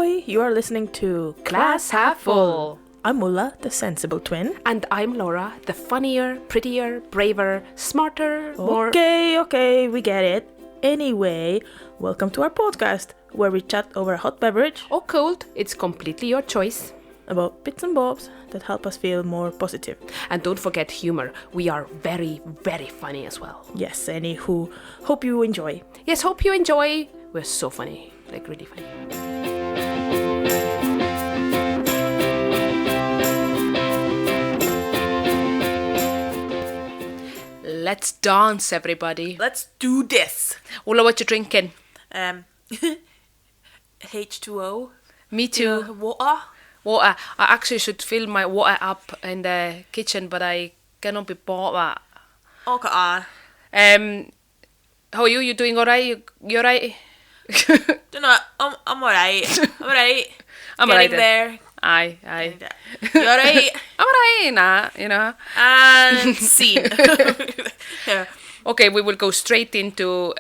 Ahoy, you are listening to Glass Half Full. I'm Mulla, the sensible twin. And I'm Laura, the funnier, prettier, braver, smarter, more... Okay, we get it. Anyway, welcome to our podcast, where we chat over a hot beverage. Or cold, it's completely your choice. About bits and bobs that help us feel more positive. And don't forget humor. We are very, very funny as well. Yes, anywho, hope you enjoy. Yes, hope you enjoy. We're so funny, like really funny. Let's dance, everybody. Let's do this. Ulla, what you drinking? H2O. Me too. Water. Water. I actually should fill my water up in the kitchen, but I cannot be bought that. Okay. How are you? You doing alright? You alright? I'm alright. I'm alright. I'm Getting alright there. Aye. You alright? I'm alright, nah, you know. And scene. Yeah. Okay, we will go straight into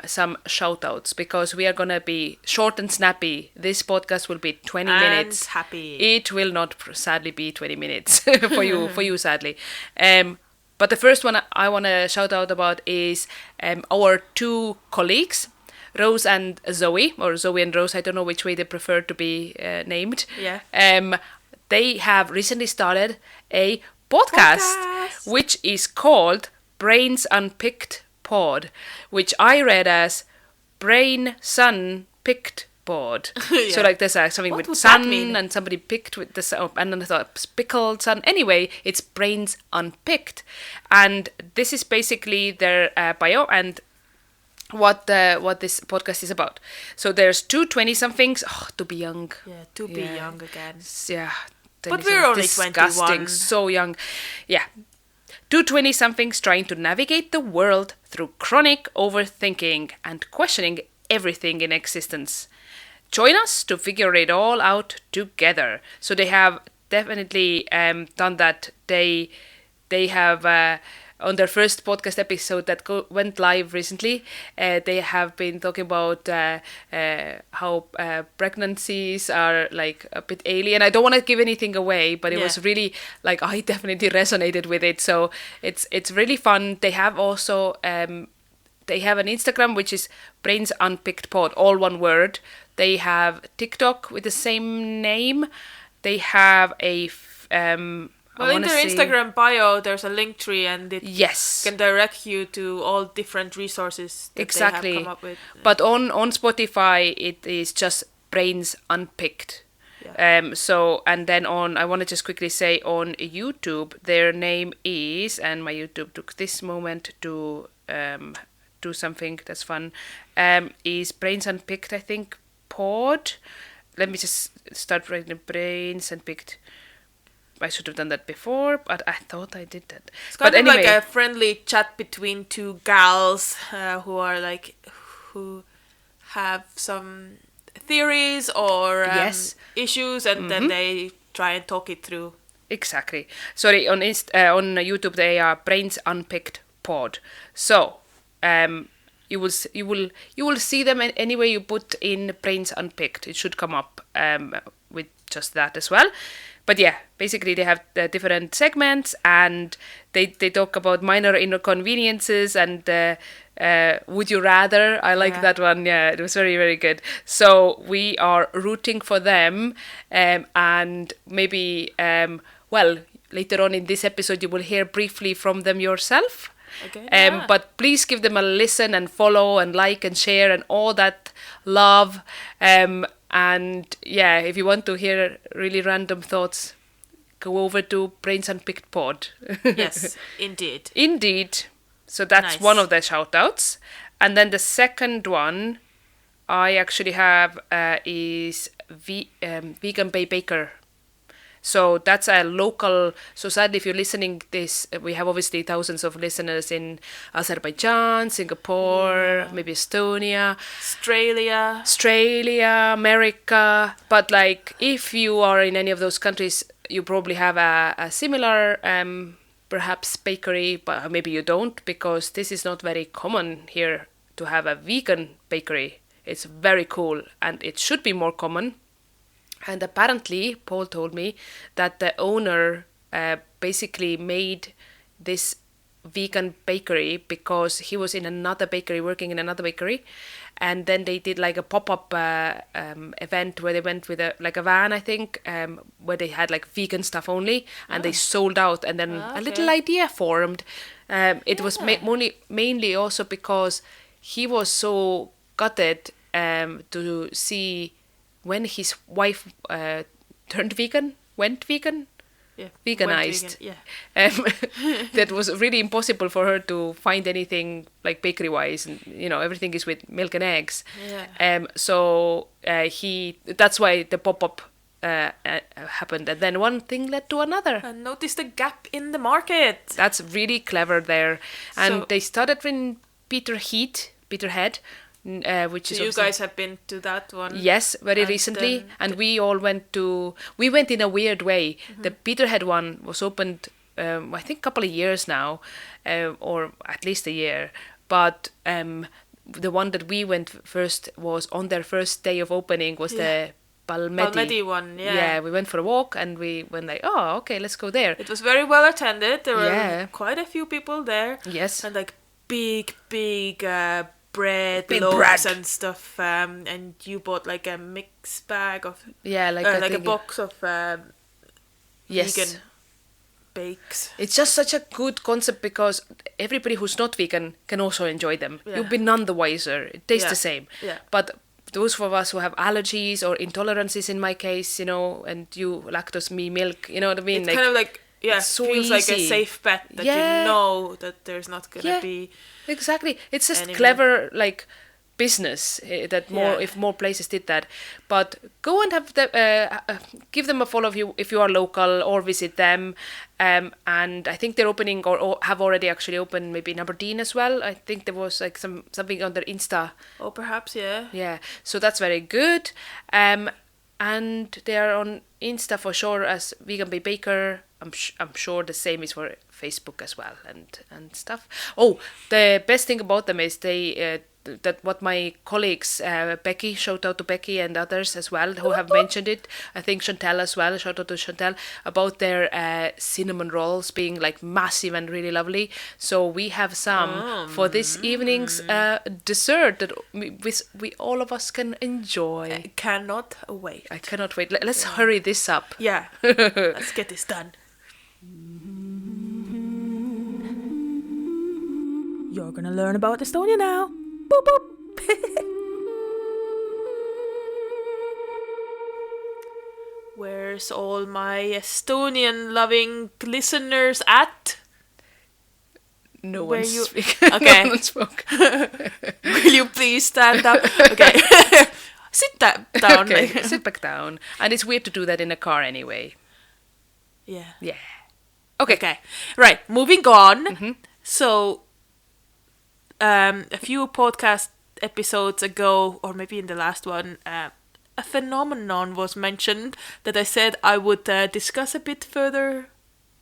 some shout-outs because we are going to be short and snappy. This podcast will be 20 minutes. Happy. It will not sadly be 20 minutes for you sadly. But the first one I want to shout out about is our two colleagues, Rose and Zoe, or Zoe and Rose, I don't know which way they prefer to be named. Yeah. They have recently started a podcast. Which is called Brains Unpicked Pod, which I read as Brain Sun Picked Pod. Yeah. So like there's something what with sun and somebody picked with the sun, and then I thought pickled sun. Anyway, it's Brains Unpicked, and this is basically their bio and what this podcast is about. So there's two 20-somethings. Oh, to be young. Yeah, to be young again. Yeah. But we're only disgusting, 21. So young. Yeah. Two 20-somethings trying to navigate the world through chronic overthinking and questioning everything in existence. Join us to figure it all out together. So they have definitely done that. They have on their first podcast episode that went live recently, they have been talking about how pregnancies are like a bit alien. I don't want to give anything away, but it was really like I definitely resonated with it. So it's really fun. They have also they have an Instagram which is Brains Unpicked Pod, all one word. They have TikTok with the same name. They have a well, in their Instagram bio, there's a link tree, and it can direct you to all different resources that they have come up with. But on Spotify, it is just Brains Unpicked. Yeah. So, and then I want to just quickly say on YouTube, their name is, and my YouTube took this moment to do something that's fun, is Brains Unpicked, I think, Pod. Let me just start writing Brains Unpicked. I should have done that before, but I thought I did that. It's kind of like a friendly chat between two gals who have some theories or issues, and then they try and talk it through. Exactly. Sorry, on YouTube they are Brains Unpicked Pod. So you will see them anywhere you put in Brains Unpicked. It should come up with just that as well. But yeah, basically they have different segments, and they talk about minor inconveniences and would you rather. I like that one. Yeah, it was very, very good. So we are rooting for them, and maybe later on in this episode you will hear briefly from them yourself. Okay. But please give them a listen and follow and like and share and all that love. And yeah, if you want to hear really random thoughts, go over to Brains Unpicked Pod. Yes, indeed. Indeed. So that's one of the shout-outs. And then the second one I actually have is Vegan Bay Baker. So that's a local, so sadly if you're listening this, we have obviously thousands of listeners in Azerbaijan, Singapore, maybe Estonia, Australia, America. But like if you are in any of those countries, you probably have a similar perhaps bakery, but maybe you don't, because this is not very common here to have a vegan bakery. It's very cool and it should be more common. And apparently, Paul told me that the owner basically made this vegan bakery because he was in another bakery, working in another bakery, and then they did like a pop-up event where they went with a van, I think, where they had like vegan stuff only, and they sold out, and then a little idea formed. It was mainly also because he was so gutted to see when his wife went vegan, veganized. That was really impossible for her to find anything like bakery wise, and everything is with milk and eggs. So that's why the pop-up happened, and then one thing led to another. And noticed a gap in the market. That's really clever there. And they started in Peterhead, which is you guys have been to that one? Yes, very recently, and we went in a weird way. The Peterhead one was opened I think a couple of years now, or at least a year, but the one that we went first was on their first day of opening was the Palmedi one. Yeah, we went for a walk and we went like, oh, okay, let's go there. It was very well attended. There were quite a few people there. Yes. And like big loaves and stuff. And you bought like a mixed bag of like a box of vegan bakes. It's just such a good concept because everybody who's not vegan can also enjoy them. You'll be none the wiser. It tastes the same. Yeah. But those of us who have allergies or intolerances, in my case, and you lactose me milk, you know what I mean? It's kind of like, so feels easy. Like a safe bet that you know that there's not gonna be. Exactly. It's just clever, like, business that if more places did that. But go and have give them a follow if you are local, or visit them. And I think they're opening or have already actually opened maybe in Aberdeen as well. I think there was like something on their Insta. Oh, perhaps, yeah. Yeah, so that's very good. And they are on Insta for sure as Vegan Bay Baker. I'm sure the same is for Facebook as well and stuff. Oh, the best thing about them is that what my colleagues, Becky, shout out to Becky and others as well who have mentioned it. I think Chantel as well, shout out to Chantel, about their cinnamon rolls being like massive and really lovely. So we have some for this evening's dessert that we all of us can enjoy. I cannot wait. Let's hurry this up. Yeah, let's get this done. You're gonna learn about Estonia now. Boop boop. Where's all my Estonian loving listeners at? No one spoke. Okay. No one spoke. Will you please stand up? Okay. Sit down. Okay, sit back down. And it's weird to do that in a car anyway. Yeah. Yeah. Okay. Right. Moving on. Mm-hmm. So, a few podcast episodes ago, or maybe in the last one, a phenomenon was mentioned that I said I would discuss a bit further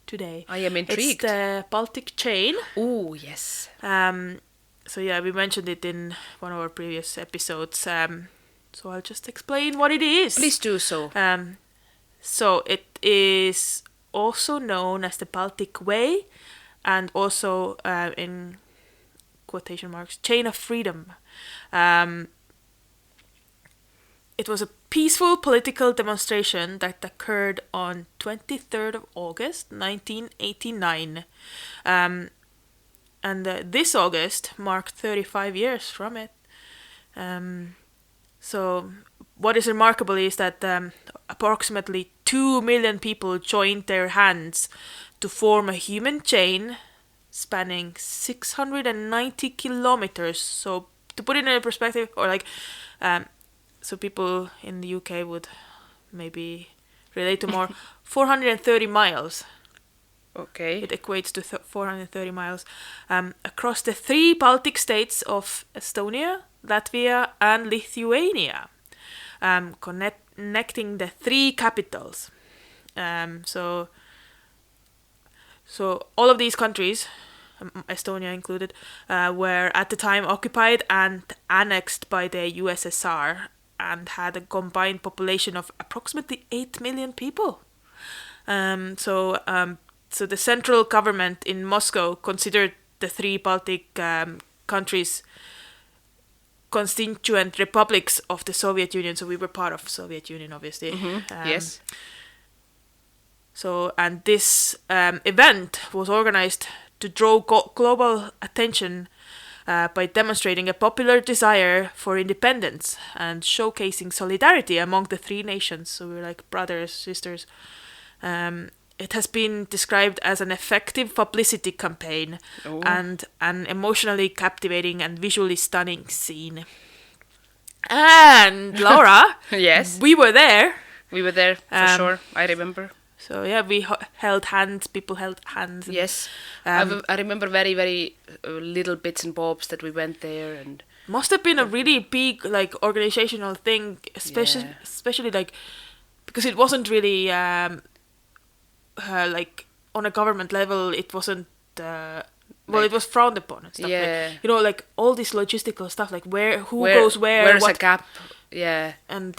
today. I am intrigued. It's the Baltic Chain. Oh, yes. So yeah, we mentioned it in one of our previous episodes. So I'll just explain what it is. Please do so. So it is also known as the Baltic Way, and also in quotation marks, Chain of Freedom. It was a peaceful political demonstration that occurred on 23rd of August 1989. And this August marked 35 years from it. So what is remarkable is that approximately 2 million people joined their hands to form a human chain spanning 690 kilometers. So to put it in perspective, or like, so people in the UK would maybe relate to more, 430 miles. Okay. It equates to 430 miles across the 3 Baltic states of Estonia, Latvia, and Lithuania, connecting the 3 capitals. So all of these countries, Estonia included, were at the time occupied and annexed by the USSR, and had a combined population of approximately 8 million people. So the central government in Moscow considered the three Baltic countries constituent republics of the Soviet Union. So we were part of Soviet Union, obviously. Yes. So, and this event was organized to draw global attention by demonstrating a popular desire for independence and showcasing solidarity among the three nations. So we were like brothers, sisters. It has been described as an effective publicity campaign and an emotionally captivating and visually stunning scene. And Laura, Yes. we were there. We were there for sure. I remember. So yeah, we held hands. People held hands. And, Yes. I remember very, very little bits and bobs that we went there, and must have been a really big like organizational thing, especially like because it wasn't really like on a government level. It wasn't it was frowned upon and stuff. Yeah. Like, like all this logistical stuff, like who goes where, where's what, a gap, yeah, and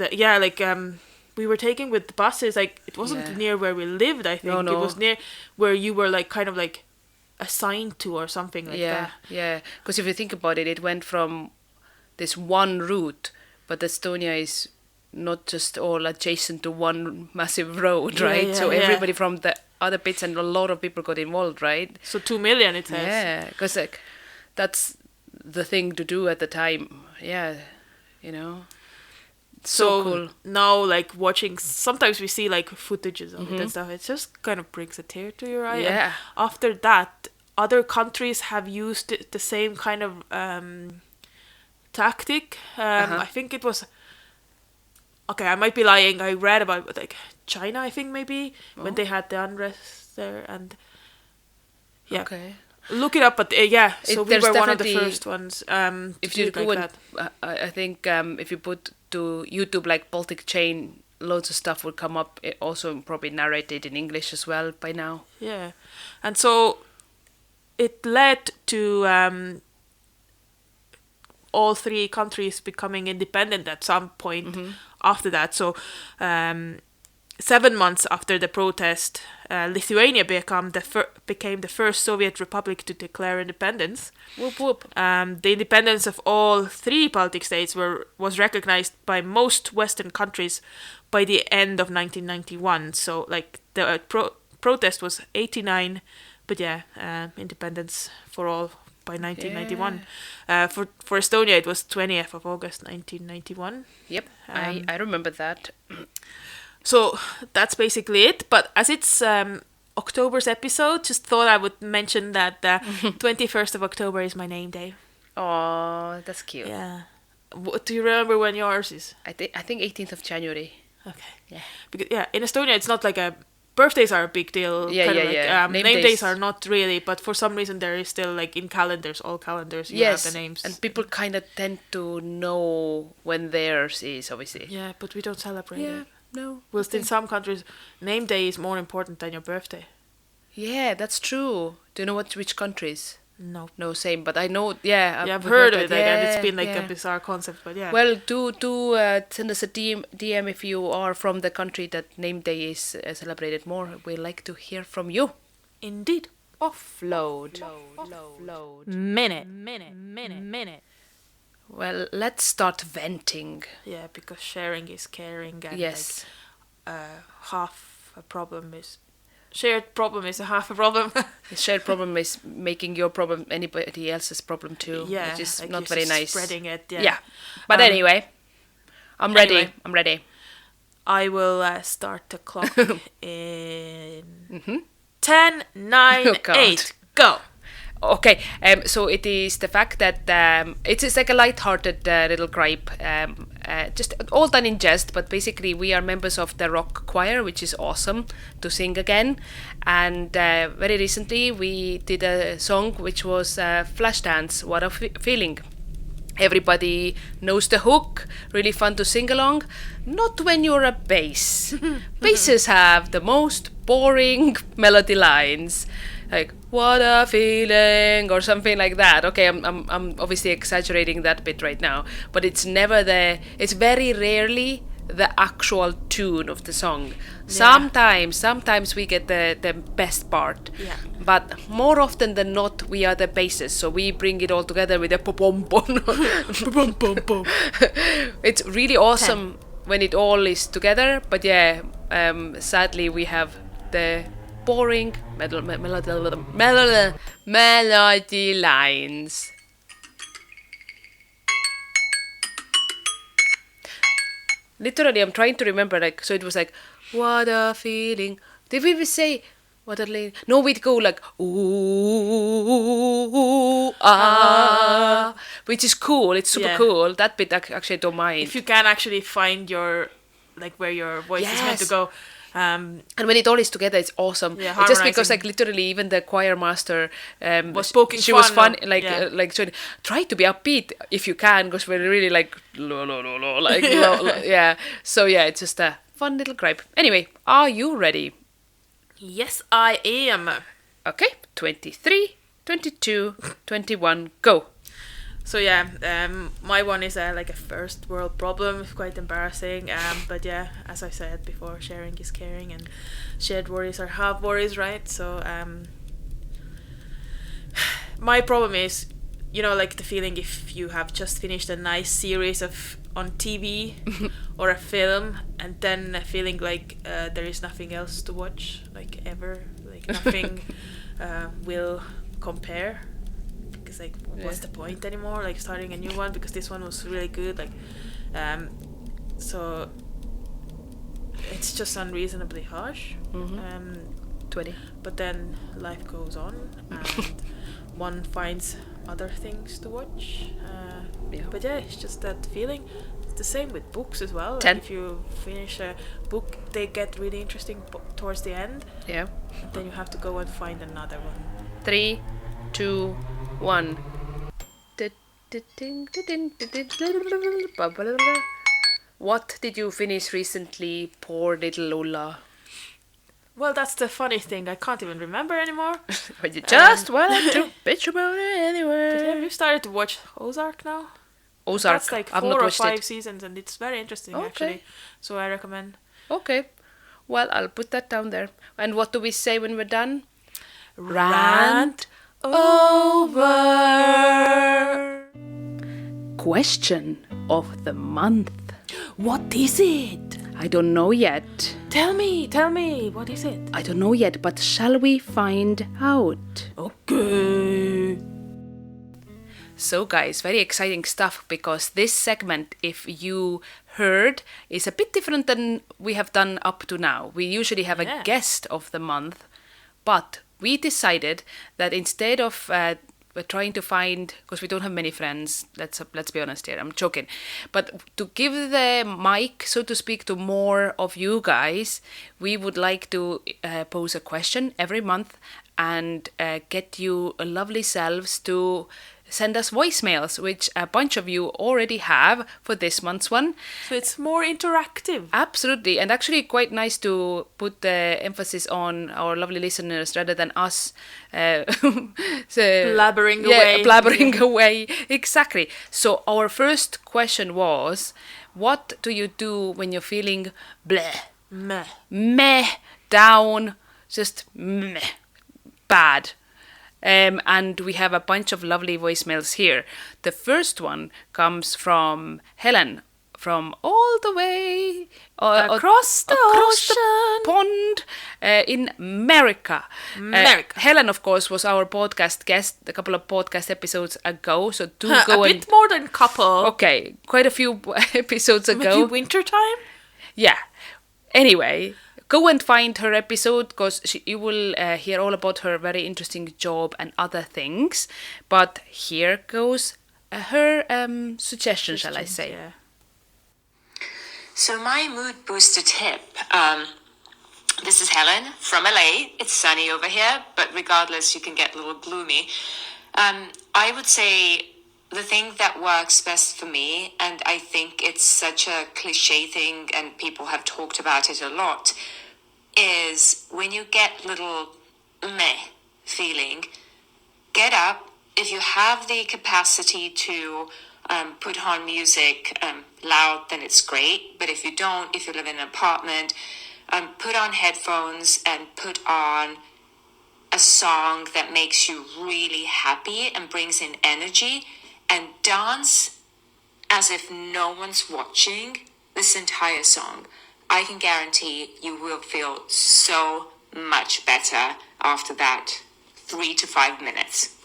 we were taking with the buses. Like it wasn't near where we lived. I think No. it was near where you were like kind of like assigned to or something like that. Yeah, because if you think about it, it went from this one route, but Estonia is not just all adjacent to one massive road, right? So everybody from the other bits, and a lot of people got involved, right? So 2 million, it says. Yeah, because like that's the thing to do at the time. Yeah, so cool. Now, like watching, sometimes we see like footages of it and stuff. It just kind of brings a tear to your eye. Yeah. And after that, other countries have used the same kind of tactic. I think it was. Okay, I might be lying. I read about it, but like China, I think maybe when they had the unrest there, and Okay. look it up. But so we there's were one of the definitely- first ones. If to you do it go like and I think if you put to YouTube like Baltic Chain, loads of stuff will come up. It also probably narrated in English as well by now. Yeah, and so it led to all three countries becoming independent at some point after that. So 7 months after the protest, Lithuania became the first Soviet republic to declare independence. Whoop whoop. The independence of all three Baltic states was recognized by most Western countries by the end of 1991. So like the protest was 89, but independence for all by 1991. For Estonia, it was 20th of August 1991. Yep, I remember that. So that's basically it. But as it's October's episode, just thought I would mention that 21st of October is my name day. Oh, that's cute. Yeah. Do you remember when yours is? I think 18th of January. Okay. Yeah. Because in Estonia, it's not like birthdays are a big deal. Name days are not really, but for some reason there is still like in calendars, all calendars, you have the names. And people kind of tend to know when theirs is, obviously. Yeah, but we don't celebrate it. No. Whilst in some countries, name day is more important than your birthday. Yeah, that's true. Do you know which countries? No. No, same. But I know, I've heard of it, and it's been like a bizarre concept, but yeah. Well, do send us a DM if you are from the country that name day is celebrated more. We like to hear from you. Indeed. Offload. Minute. Well, let's start venting. Yeah, because sharing is caring, and Yes. half a problem is... Shared problem is a half a problem. The shared problem is making your problem anybody else's problem too. Yeah, which is like not you're very just nice. spreading it, Yeah. But anyway, I'm ready. anyway. I'm ready. I will start the clock in 10, 9, Oh, God. 8. Go! Okay, so it is the fact that it's like a light-hearted little gripe, just all done in jest, but basically we are members of the rock choir, which is awesome to sing again, and very recently we did a song which was Flashdance, What a Feeling. Everybody knows the hook, really fun to sing along. Not when you're a bass. Basses have the most boring melody lines. like what a feeling or something like that. Okay, I'm obviously exaggerating that bit right now, but it's never it's very rarely the actual tune of the song. Sometimes we get the best part, Yeah. but more often than not we are the bassist, so we bring it all together with a pom pom. It's really awesome when it all is together, but yeah, sadly we have the boring melody lines. Literally, I'm trying to remember, like, so it was like, what a feeling. Did we even say, what a feeling? No, we'd go like, ooh, ah, which is cool. It's super cool. That bit actually I don't mind. If you can actually find your, like, where your voice is meant to go. And when it all is together, it's awesome. Yeah, It's just because, harmonizing. like, literally, even the choir master Was poking she was fun fun, like, yeah. like, so try to be upbeat if you can, because we're really like, like, yeah. So yeah, it's just a fun little gripe. Anyway, are you ready? Yes, I am. Okay, 23, 22, 21, go. So yeah, my one is like a first world problem. It's quite embarrassing. But yeah, as I said before, sharing is caring, and shared worries are half worries, right? So my problem is, like the feeling if you have just finished a nice series on TV or a film, and then feeling like there is nothing else to watch, like ever, like nothing will compare. Because like, what's the point anymore? Like starting a new one because this one was really good. Like, so it's just unreasonably harsh. 20. But then life goes on, and one finds other things to watch. But yeah, it's just that feeling. It's the same with books as well. 10. Like if you finish a book, they get really interesting towards the end. Yeah. And then you have to go and find another one. 3, 2, 1. What did you finish recently, poor little Ulla? Well, that's the funny thing. I can't even remember anymore. But you just wanted to bitch about it anyway. But have you started to watch Ozark now? Ozark. That's like I've 4 not or watched 5 it. seasons, and it's very interesting Okay. actually. So I recommend. Okay. Well, I'll put that down there. And what do we say when we're done? Rant over. Question of the month. What is it? I don't know yet. Tell me, what is it? I don't know yet, but shall we find out? Okay. So guys, very exciting stuff, because this segment, if you heard, is a bit different than we have done up to now. We usually have a guest of the month, but we decided that instead of we're trying to find, because we don't have many friends, let's be honest here, I'm joking, but to give the mic, so to speak, to more of you guys, we would like to pose a question every month and get you lovely selves to send us voicemails, which a bunch of you already have for this month's one. So it's more interactive. Absolutely, and actually quite nice to put the emphasis on our lovely listeners rather than us Blabbering away. Blabbering away. Exactly. So our first question was, what do you do when you're feeling bleh, meh, down, just meh, bad? And we have a bunch of lovely voicemails here. The first one comes from Helen, from all the way across the pond in America. Helen, of course, was our podcast guest a couple of podcast episodes ago. So do go a bit more than couple. Okay, quite a few episodes ago. Maybe winter time. Yeah. Anyway. Go and find her episode, because you will hear all about her very interesting job and other things. But here goes her suggestion, shall I say. Yeah. So my mood booster tip, this is Helen from LA. It's sunny over here, but regardless, you can get a little gloomy. I would say the thing that works best for me, and I think it's such a cliche thing and people have talked about it a lot, is when you get little meh feeling, get up. If you have the capacity to put on music loud, then it's great. But if you don't, if you live in an apartment, put on headphones and put on a song that makes you really happy and brings in energy, and dance as if no one's watching this entire song. I can guarantee you will feel so much better after that 3 to 5 minutes.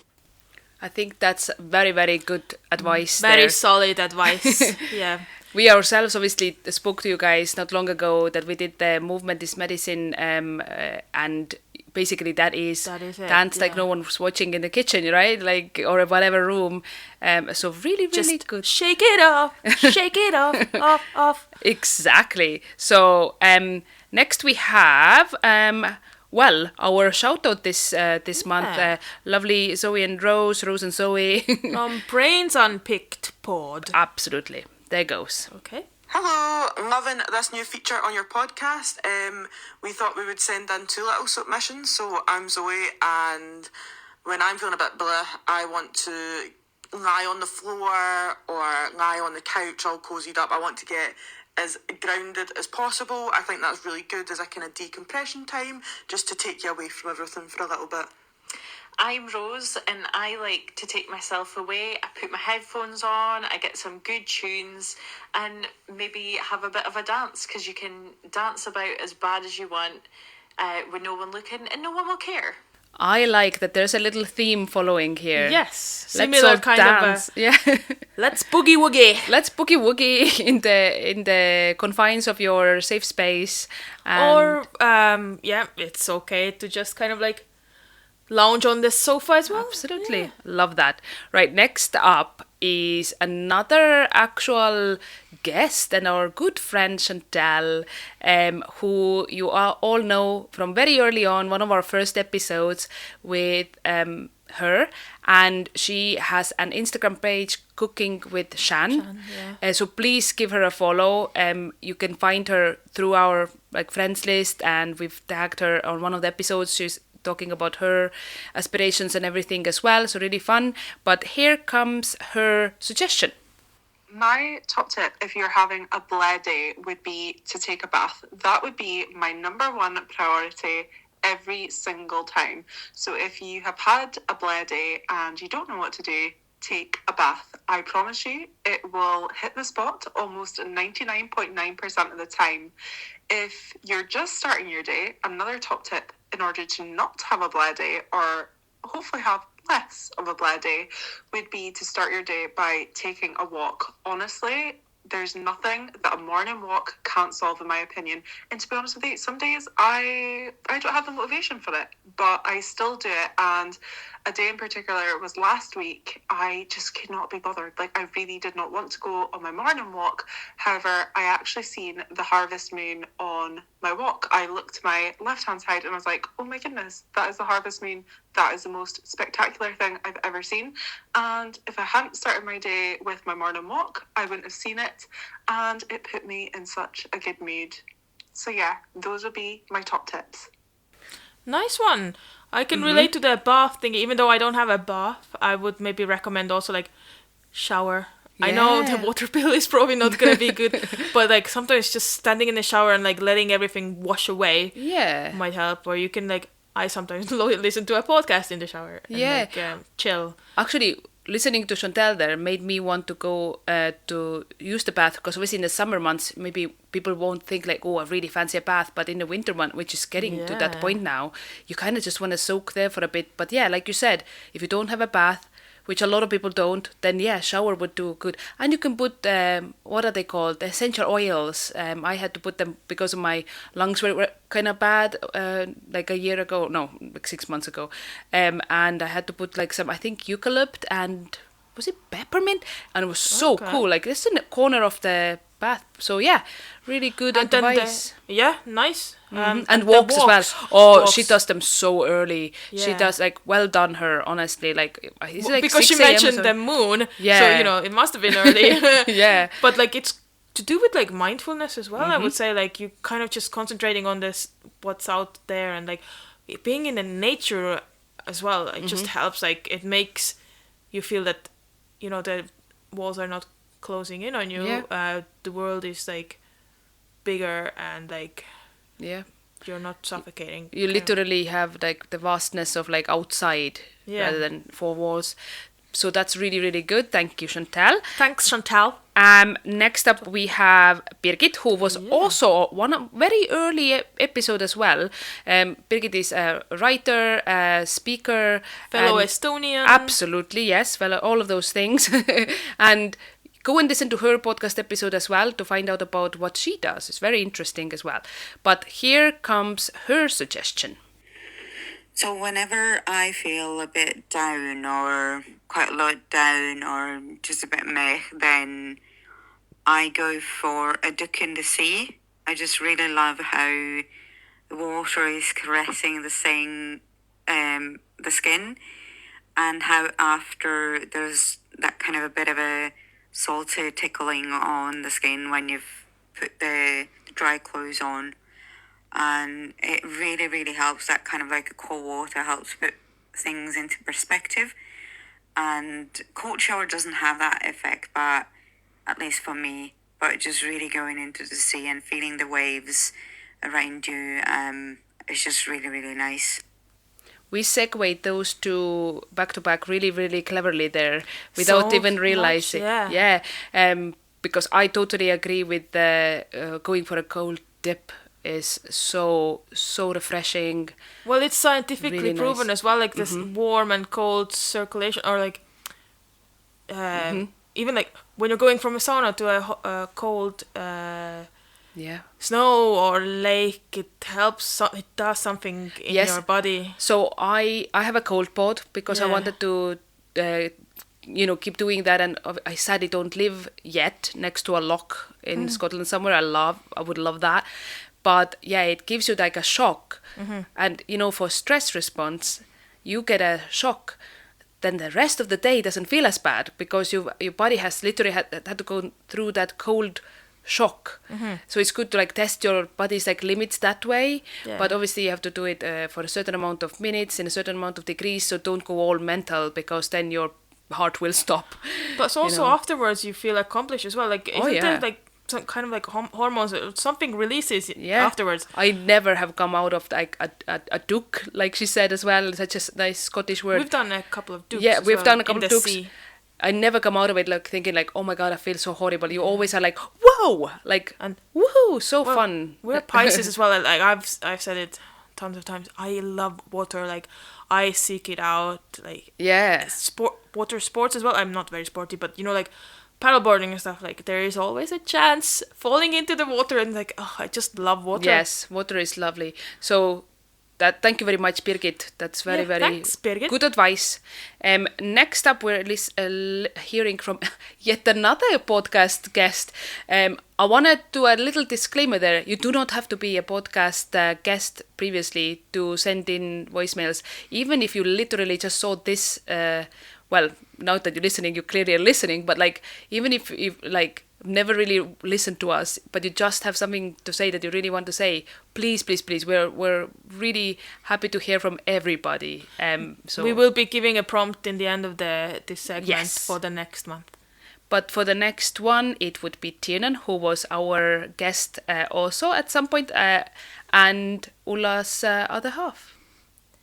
I think that's very, very good advice. Very there. solid advice. Yeah. We ourselves obviously spoke to you guys not long ago that we did the Movement is Medicine, and basically that is it, dance like yeah. no one was watching in the kitchen, right? Like, or whatever room. So really, really Just good. shake it off, off. Exactly. So next we have our shout out this month. Lovely Zoe and Rose and Zoe. Brains Unpicked pod. Absolutely. There goes. Okay. Hello, I'm loving this new feature on your podcast. We thought we would send in 2 little submissions. So I'm Zoe, and when I'm feeling a bit blah, I want to lie on the floor or lie on the couch all cozied up. I want to get as grounded as possible. I think that's really good as a kind of decompression time, just to take you away from everything for a little bit. I'm Rose, and I like to take myself away. I put my headphones on, I get some good tunes, and maybe have a bit of a dance, because you can dance about as bad as you want with no one looking, and no one will care. I like that there's a little theme following here. Yes. Let's Similar all kind dance. of Yeah. let's boogie woogie. Let's boogie woogie in the confines of your safe space. Or it's okay to just kind of like lounge on this sofa as well. Absolutely. Yeah. Love that. Right, next up is another actual guest and our good friend Chantal, who you all know from very early on, one of our first episodes with her, and she has an Instagram page, Cooking with Shan. So please give her a follow. You can find her through our friends list, and we've tagged her on one of the episodes. She's talking about her aspirations and everything as well, so really fun. But here comes her suggestion. My top tip, if you're having a blah day, would be to take a bath. That would be my number 1 priority every single time. So if you have had a blah day and you don't know what to do, take a bath. I promise you, it will hit the spot almost 99.9% of the time. If you're just starting your day, another top tip in order to not have a blah day, or hopefully have less of a blah day, would be to start your day by taking a walk. Honestly, there's nothing that a morning walk can't solve, in my opinion. And to be honest with you, some days I don't have the motivation for it, but I still do it. And a day in particular was last week. I just could not be bothered. Like, I really did not want to go on my morning walk. However, I actually seen the harvest moon on my walk. I looked to my left-hand side and I was like, oh my goodness, that is the harvest moon. That is the most spectacular thing I've ever seen. And if I hadn't started my day with my morning walk, I wouldn't have seen it. And it put me in such a good mood. So yeah, those would be my top tips. Nice one. I can relate to the bath thing. Even though I don't have a bath, I would maybe recommend also like shower. I know the water bill is probably not going to be good, but like sometimes just standing in the shower and like letting everything wash away might help. Or you can like, I sometimes listen to a podcast in the shower and like chill. Actually, listening to Chantal there made me want to go to use the bath, because obviously in the summer months maybe people won't think like, oh, I really fancy a bath, but in the winter month, which is getting to that point now, you kind of just want to soak there for a bit. But yeah, like you said, if you don't have a bath, which a lot of people don't, then shower would do good. And you can put, what are they called? Essential oils. I had to put them because of my lungs were kind of bad, like a year ago, no, like 6 months ago. And I had to put like some, I think eucalypt and, was it peppermint? And it was so cool. Like this in the corner of the bath. So yeah, really good advice. Nice. And walks as well. Oh, she does them so early. She does like, well done her, honestly. Like, it's like because 6 she a.m. mentioned the moon, so it must have been early. But like it's to do with like mindfulness as well. I would say like you kind of just concentrating on this, what's out there, and like being in the nature as well. It just helps. Like, it makes you feel that, you know, the walls are not closing in on you. Yeah. The world is like bigger, and like Yeah. you're not suffocating. You literally have like the vastness of like outside rather than four walls. So that's really, really good. Thank you, Chantal. Thanks, Chantal. Next up we have Birgit, who was also one of very early episode as well. Birgit is a writer, a speaker, Fellow and Estonian. Absolutely, yes. Well, all of those things. And go and listen to her podcast episode as well to find out about what she does. It's very interesting as well. But here comes her suggestion. So whenever I feel a bit down or quite a lot down or just a bit meh, then I go for a duck in the sea. I just really love how the water is caressing the skin, and how after there's that kind of a bit of a salty tickling on the skin when you've put the dry clothes on. And it really, really helps. That kind of like a cold water helps put things into perspective. And cold shower doesn't have that effect, but at least for me. But just really going into the sea and feeling the waves around you, is just really, really nice. We segued those two back to back really, really cleverly there without even realizing. Yeah. Because I totally agree with the going for a cold dip is so refreshing. Well, it's scientifically Really proven nice. as well, like this warm and cold circulation, or like even like when you're going from a sauna to a cold snow or lake, it helps. It does something in your body. So I have a cold pod because I wanted to keep doing that, and I sadly don't live yet next to a loch in Scotland somewhere. I would love that. But yeah, it gives you like a shock. And, for stress response, you get a shock. Then the rest of the day doesn't feel as bad because your body has literally had to go through that cold shock. So it's good to like test your body's like limits that way. Yeah. But obviously you have to do it for a certain amount of minutes in a certain amount of degrees. So don't go all mental because then your heart will stop. But also afterwards you feel accomplished as well. Like, isn't there like some kind of like hormones, something releases afterwards? I never have come out of like a duke, like she said as well, such a nice Scottish word. We've done a couple of dukes. Yeah, as we've well, done a couple in of the dukes. sea. I never come out of it like thinking like, oh my god, I feel so horrible. You always are like, whoa, like, and woohoo, so fun. We're Pisces as well. Like I've said it tons of times. I love water. Like, I seek it out. Like, water sports as well. I'm not very sporty, but like paddleboarding and stuff, like there is always a chance falling into the water, and like, oh, I just love water. Yes, water is lovely. So thank you very much, Birgit. That's very thanks, Birgit. Good advice. Next up, we're hearing from yet another podcast guest. I want to do a little disclaimer there. You do not have to be a podcast guest previously to send in voicemails. Even if you literally just saw this, well, now that you're listening, you clearly are listening, but like, even if you've like never really listened to us, but you just have something to say that you really want to say, please, we're really happy to hear from everybody. So we will be giving a prompt in the end of this segment for the next month. But for the next one, it would be Tiernan, who was our guest also at some point, and Ulla's other half.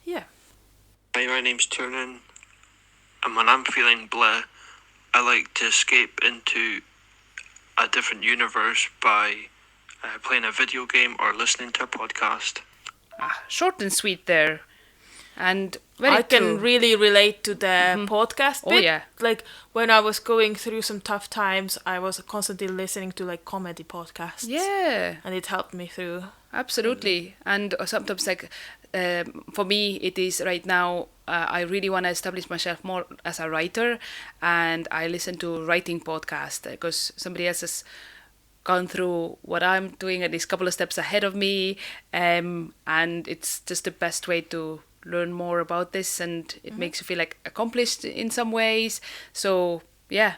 Yeah. Hi, my name's Tiernan, and when I'm feeling blah, I like to escape into a different universe by playing a video game or listening to a podcast. Short and sweet there. And very I can really relate to the podcast bit. Oh, yeah. Like, when I was going through some tough times, I was constantly listening to like comedy podcasts. Yeah. And it helped me through. Absolutely. And sometimes like for me it is right now, I really want to establish myself more as a writer, and I listen to writing podcasts because somebody else has gone through what I'm doing and is a couple of steps ahead of me, and it's just the best way to learn more about this, and it makes you feel like accomplished in some ways. So yeah,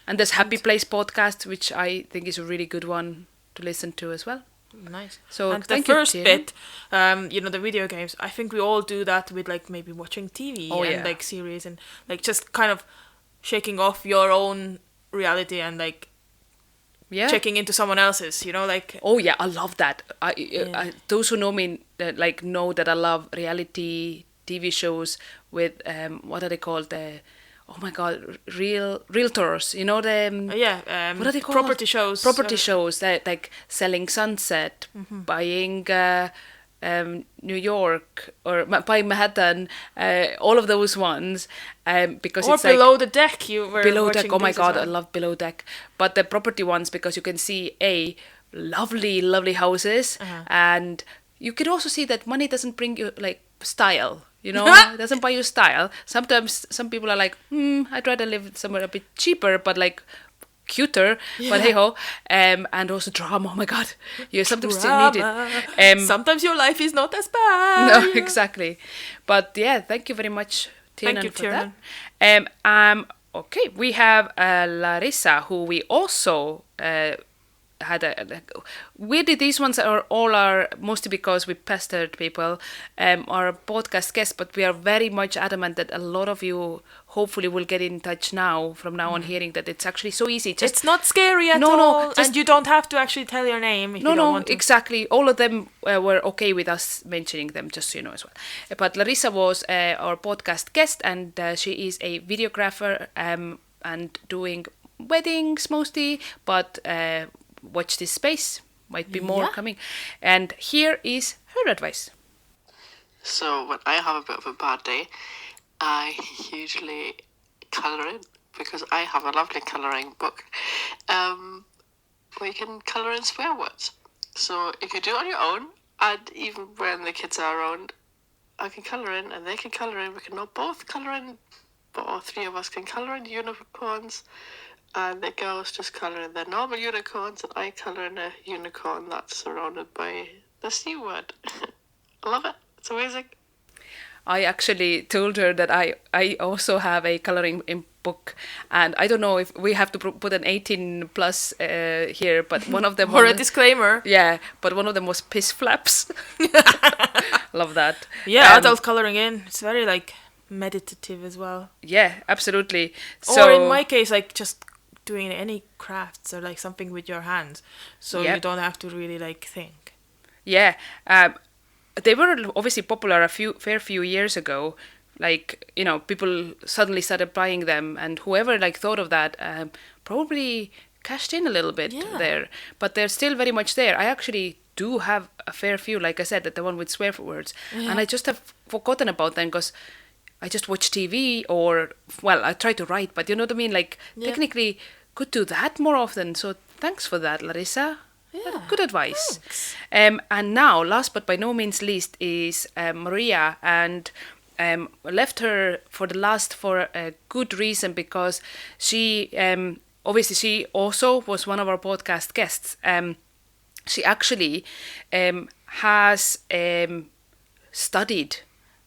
and there's Happy Place podcast, which I think is a really good one to listen to as well. Nice. So and the thank you, first Tim. bit, the video games, I think we all do that with like maybe watching TV Oh, and yeah. like series and like just kind of shaking off your own reality and like Yeah. checking into someone else's, like Oh yeah, I love that. Those who know me know that I love reality TV shows with what are they called? Oh my god, realtors. You know the what are they called? property shows. Property shows that like selling Sunset, buying New York or buying Manhattan, all of those ones. Because Or it's like Below the Deck, you were Below watching Deck. Oh my these as god, well. I love Below Deck. But the property ones, because you can see lovely houses, and you can also see that money doesn't bring you like style. It doesn't buy you style. Sometimes some people are like, I'd rather live somewhere a bit cheaper, but like cuter. But hey ho, and also drama. Oh my god, you sometimes still need it. Sometimes your life is not as bad. No, exactly. But yeah, thank you very much, Tiernan, Thank you, for that. Okay, we have Larissa, who we also had weirdly, these ones are mostly because we pestered people, our podcast guests, but we are very much adamant that a lot of you hopefully will get in touch from now on, hearing that it's actually so easy. It's not scary at all, and you don't have to actually tell your name if you don't want to. Exactly. All of them were okay with us mentioning them, just so you know as well. But Larissa was our podcast guest, and she is a videographer and doing weddings mostly, but watch this space. Might be more coming. And here is her advice. So when I have a bit of a bad day, I usually colour in, because I have a lovely colouring book where you can colour in swear words. So you can do it on your own, and even when the kids are around, I can colour in and they can colour in. We can not both colour in, but all three of us can colour in unicorns, and the girls just colour in their normal unicorns, and I colour in a unicorn that's surrounded by the C word. I love it. It's amazing. I actually told her that I also have a colouring in book, and I don't know if we have to put an 18 plus here, but one of them Or a disclaimer. Yeah, but one of them was piss flaps. Love that. Yeah, adult colouring in. It's very like meditative as well. Yeah, absolutely. Or in my case, like just doing any crafts or like something with your hands, so you don't have to really like think. Yeah, they were obviously popular a fair few years ago. Like, people suddenly started buying them, and whoever like thought of that probably cashed in a little bit there. But they're still very much there. I actually do have a fair few, like I said, the one with swear words, and I just have forgotten about them because I just watch TV, or I try to write, but you know what I mean? Like, technically could do that more often. So thanks for that, Larissa. Yeah, good advice. And now, last but by no means least, is Maria, and left her for the last for a good reason, because she obviously she also was one of our podcast guests. She actually has studied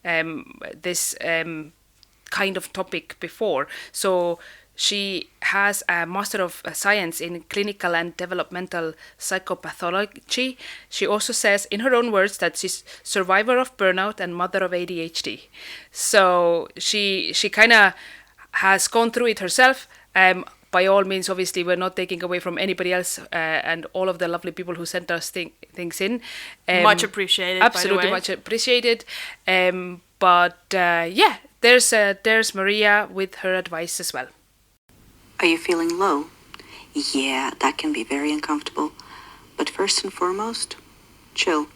this kind of topic before. So she has a Master of Science in Clinical and Developmental Psychopathology. She also says, in her own words, that she's survivor of burnout and mother of ADHD. So she kind of has gone through it herself. By all means, obviously, we're not taking away from anybody else and all of the lovely people who sent us things in. Much appreciated, absolutely, by the way. Much appreciated. There's Maria with her advice as well. Are you feeling low? Yeah, that can be very uncomfortable. But first and foremost, chill.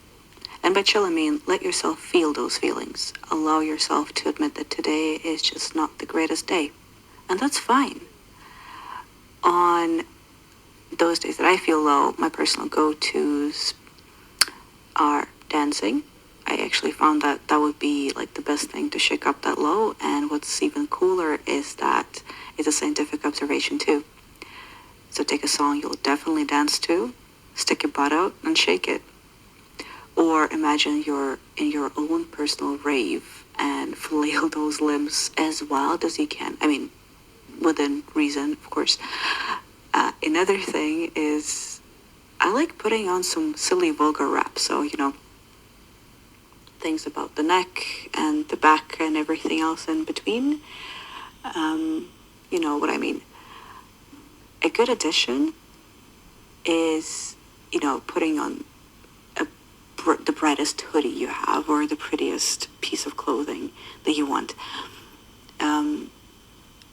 And by chill, I mean let yourself feel those feelings. Allow yourself to admit that today is just not the greatest day. And that's fine. On those days that I feel low, my personal go-tos are dancing. I actually found that would be like the best thing to shake up that low. And what's even cooler is that it's a scientific observation too. So take a song you'll definitely dance to, stick your butt out and shake it. Or imagine you're in your own personal rave and flail those limbs as wild as you can. I mean, within reason, of course. Another thing is I like putting on some silly vulgar rap. So, things about the neck and the back and everything else in between. You know what I mean. A good addition is, putting on the brightest hoodie you have or the prettiest piece of clothing that you want.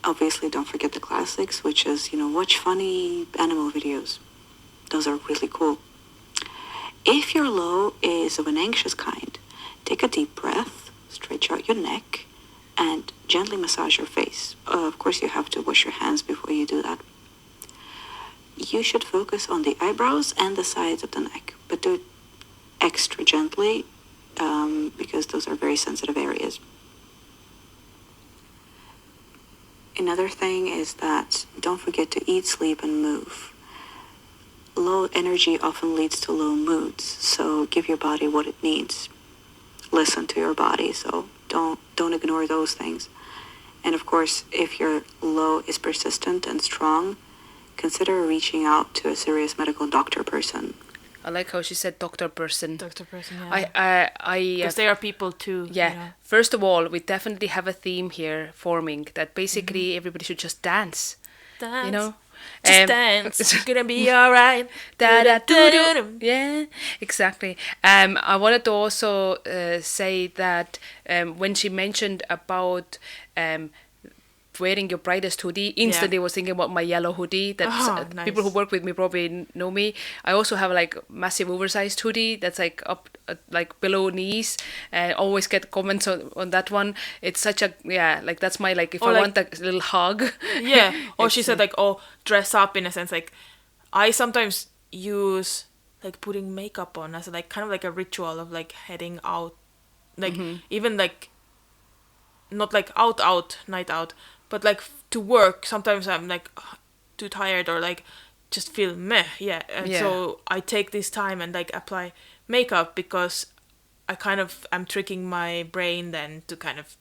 Obviously, don't forget the classics, which is, watch funny animal videos. Those are really cool. If your low is of an anxious kind, take a deep breath, stretch out your neck, and gently massage your face. Of course, you have to wash your hands before you do that. You should focus on the eyebrows and the sides of the neck, but do it extra gently because those are very sensitive areas. Another thing is that don't forget to eat, sleep, and move. Low energy often leads to low moods, so give your body what it needs. Listen to your body, so don't ignore those things. And of course, if your low is persistent and strong, consider reaching out to a serious medical doctor person. I like how she said doctor person. Doctor person, yeah. Because they are people too. Yeah. First of all, we definitely have a theme here forming that basically everybody should just dance. Dance. Just dance. It's gonna be alright. Yeah, exactly. I wanted to also say that when she mentioned about wearing your brightest hoodie, instantly was thinking about my yellow hoodie. That nice. People who work with me probably know me. I also have like massive oversized hoodie that's like up like below knees. Always get comments on that one. It's such a like that's my like if I want a little hug. Yeah. Or she said like dress up in a sense. Like I sometimes use like putting makeup on as like kind of like a ritual of like heading out, like even like not like night out. But like to work, sometimes I'm like too tired or like just feel meh. Yeah. And so I take this time and like apply makeup because I kind of am tricking my brain then to kind of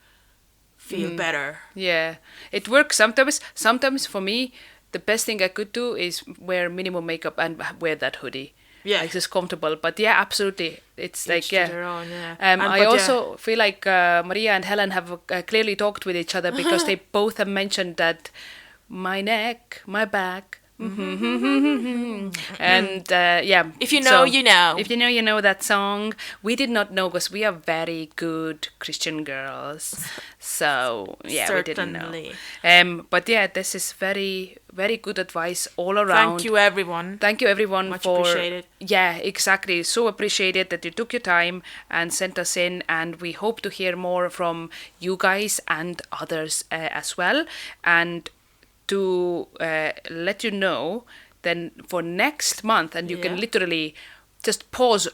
feel better. Yeah. It works sometimes. Sometimes for me, the best thing I could do is wear minimum makeup and wear that hoodie. Yeah. It's just comfortable. But yeah, absolutely. It's like, their own, yeah. I also feel like Maria and Helen have clearly talked with each other because they both have mentioned that my neck, my back, and if you know, you know. If you know, you know that song. We did not know because we are very good Christian girls. So yeah, Certainly. We didn't know. But yeah, this is very, very good advice all around. Thank you, everyone. Thank you, everyone. Much appreciated. Yeah, exactly. So appreciated that you took your time and sent us in, and we hope to hear more from you guys and others as well. And to let you know, then for next month, and you can literally just pause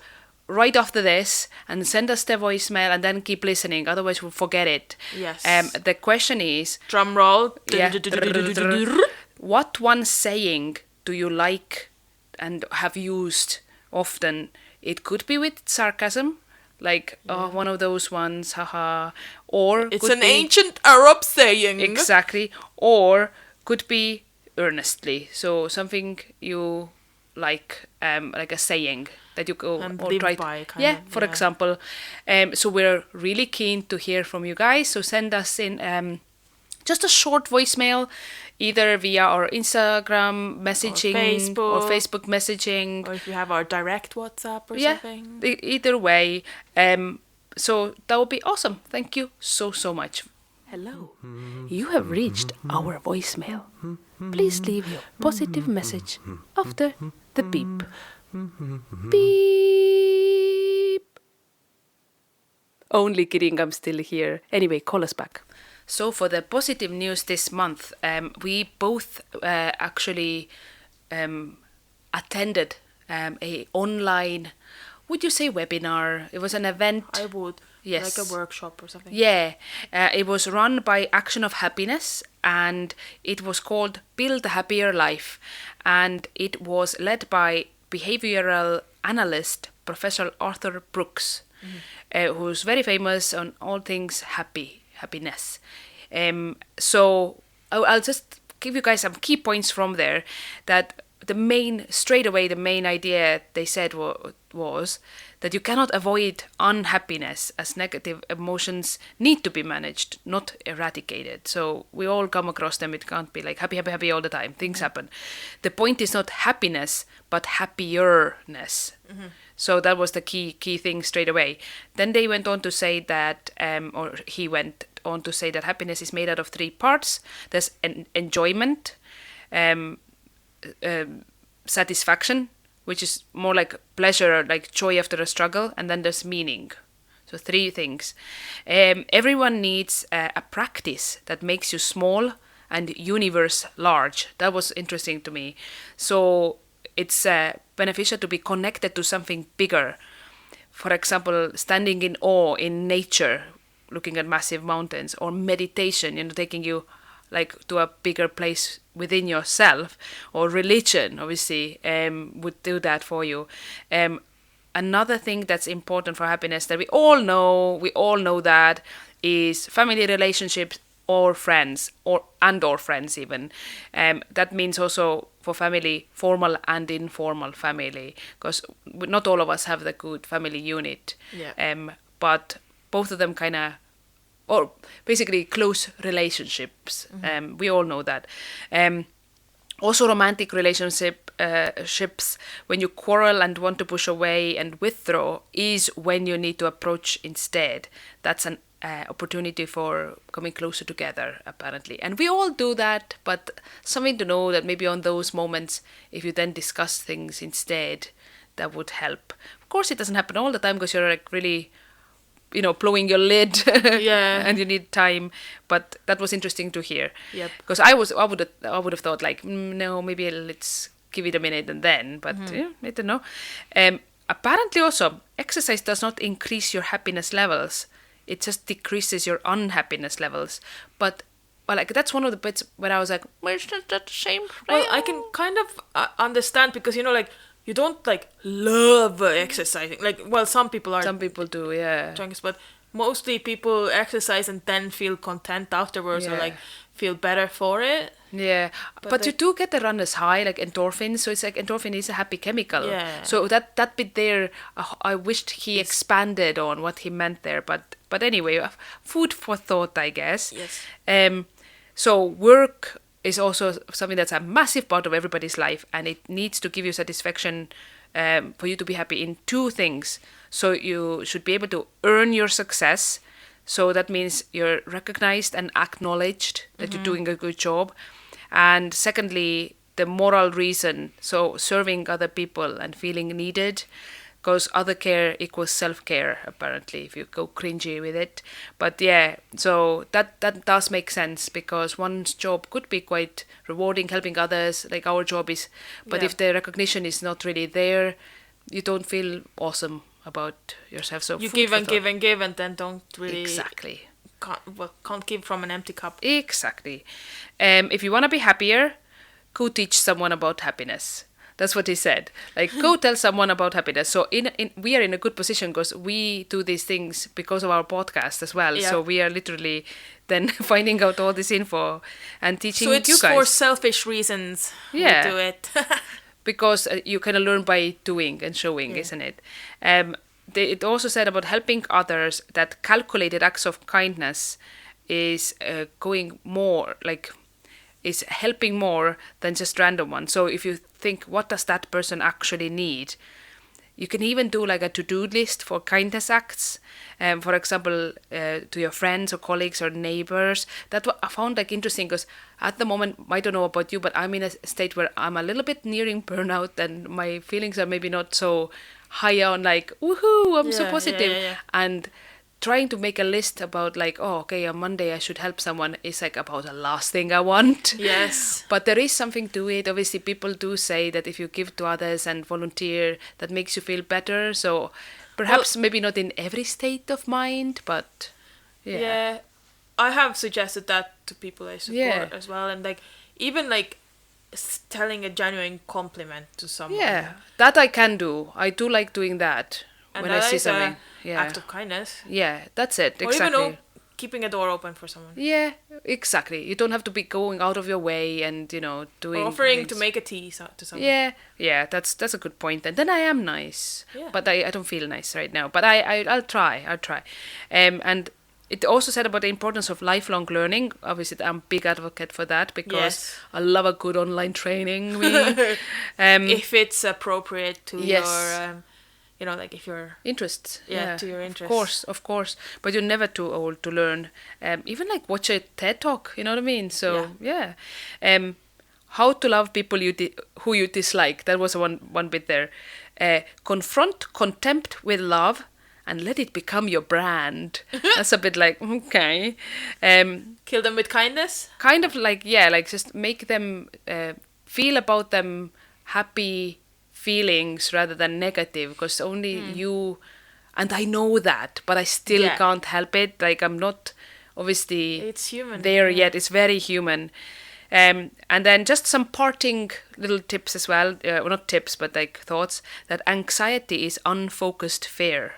right after this and send us the voicemail and then keep listening, otherwise we'll forget it. Yes. The question is, drum roll. Yeah. What one saying do you like and have used often? It could be with sarcasm, like one of those ones, haha, or it's an ancient Arab saying. Exactly. Or could be earnestly, so something you like a saying that you go and or live try by, for example. So we're really keen to hear from you guys, so send us in just a short voicemail, either via our Instagram messaging or Facebook messaging, or if you have our direct WhatsApp or something. Either way. So that would be awesome. Thank you so much. Hello, you have reached our voicemail. Please leave your positive message after the beep. Beep. Only kidding, I'm still here. Anyway, call us back. So for the positive news this month, we both actually attended a online, would you say webinar? It was an event. I would. Yes. Like a workshop or something. Yeah. It was run by Action of Happiness, and it was called Build a Happier Life. And it was led by behavioral analyst Professor Arthur Brooks, who's very famous on all things happiness. So I'll just give you guys some key points from there. That the main idea they said was that you cannot avoid unhappiness, as negative emotions need to be managed, not eradicated. So we all come across them. It can't be like happy, happy, happy all the time. Things happen. The point is not happiness, but happierness. So that was the key thing straight away. Then they went on to say that, or he went on to say that happiness is made out of 3 parts. There's enjoyment, satisfaction, which is more like pleasure, like joy after a struggle, and then there's meaning. So 3 things. Everyone needs a practice that makes you small and universe large. That was interesting to me. So it's beneficial to be connected to something bigger. For example, standing in awe in nature, looking at massive mountains, or meditation, taking you like to a bigger place within yourself, or religion obviously would do that for you. Another thing that's important for happiness that we all know that is family relationships or friends, or friends even. That means also for family, formal and informal family, because not all of us have the good family unit. But both of them kind of, or basically close relationships. We all know that. Also romantic relationships, when you quarrel and want to push away and withdraw, is when you need to approach instead. That's an opportunity for coming closer together, apparently. And we all do that, but something to know that maybe on those moments, if you then discuss things instead, that would help. Of course, it doesn't happen all the time because you're like really, blowing your lid, and you need time. But that was interesting to hear. Because I would have thought like, no, maybe let's give it a minute and then. But I don't know. Apparently, also, exercise does not increase your happiness levels. It just decreases your unhappiness levels. But like that's one of the bits where I was like, well, it's not that the same. Well, I can kind of understand because like you don't like love exercising. Like, well, some people are. Some people do, yeah. Junkies, but mostly people exercise and then feel content afterwards, or like feel better for it. Yeah, but you do get the runner's high, like endorphins. So it's like endorphin is a happy chemical. Yeah. So that bit there, I wished he expanded on what he meant there. But anyway, food for thought, I guess. Yes. So work is also something that's a massive part of everybody's life, and it needs to give you satisfaction for you to be happy in 2 things. So you should be able to earn your success. So that means you're recognized and acknowledged that you're doing a good job. And secondly, the moral reason, so serving other people and feeling needed, because other care equals self-care, apparently, if you go cringy with it. But yeah, so that does make sense, because one's job could be quite rewarding, helping others, like our job is. But if the recognition is not really there, you don't feel awesome about yourself. So you give and give and give, and then don't really... Exactly. Can't give from an empty cup. Exactly. If you want to be happier, go teach someone about happiness. That's what he said. Like, go tell someone about happiness. So we are in a good position because we do these things because of our podcast as well. Yeah. So we are literally then finding out all this info and teaching you guys. So it's for selfish reasons we do it. Because you kind of learn by doing and showing, isn't it? It also said about helping others that calculated acts of kindness is is helping more than just random ones. So if you think, what does that person actually need? You can even do like a to-do list for kindness acts. For example, to your friends or colleagues or neighbors. That's what I found like interesting, because at the moment, I don't know about you, but I'm in a state where I'm a little bit nearing burnout, and my feelings are maybe not so high on like, woohoo, I'm so positive. Yeah. And trying to make a list about like, oh, okay, on Monday I should help someone is like about the last thing I want. Yes. But there is something to it. Obviously, people do say that if you give to others and volunteer, that makes you feel better. So perhaps maybe not in every state of mind, but yeah. I have suggested that to people I support as well. And like, even like telling a genuine compliment to someone. Yeah, that I can do. I do like doing that. And when I see something. Act of kindness. Yeah, that's it. Or exactly. even keeping a door open for someone. Yeah, exactly. You don't have to be going out of your way and, doing Or offering things. to make a tea to someone. Yeah, that's a good point. And then I am nice, Yeah. but I don't feel nice right now. But I'll try. And it also said about the importance of lifelong learning. Obviously, I'm a big advocate for that because Yes. I love a good online training. If it's appropriate to Yes. your, like if you're Interests. Yeah, to your interests. Of course. But you're never too old to learn. Even like watch a TED talk, you know what I mean? So, yeah. How to love people who you dislike. That was one bit there. Confront contempt with love and let it become your brand. That's a bit like, okay. Kill them with kindness. Kind of like, like just make them feel about them happy feelings rather than negative, because only you, and I know that, but I still can't help it. Like, I'm not obviously It's human. there yet. It's very human. And then just some parting little tips as well, well, not tips, but like thoughts, that anxiety is unfocused fear.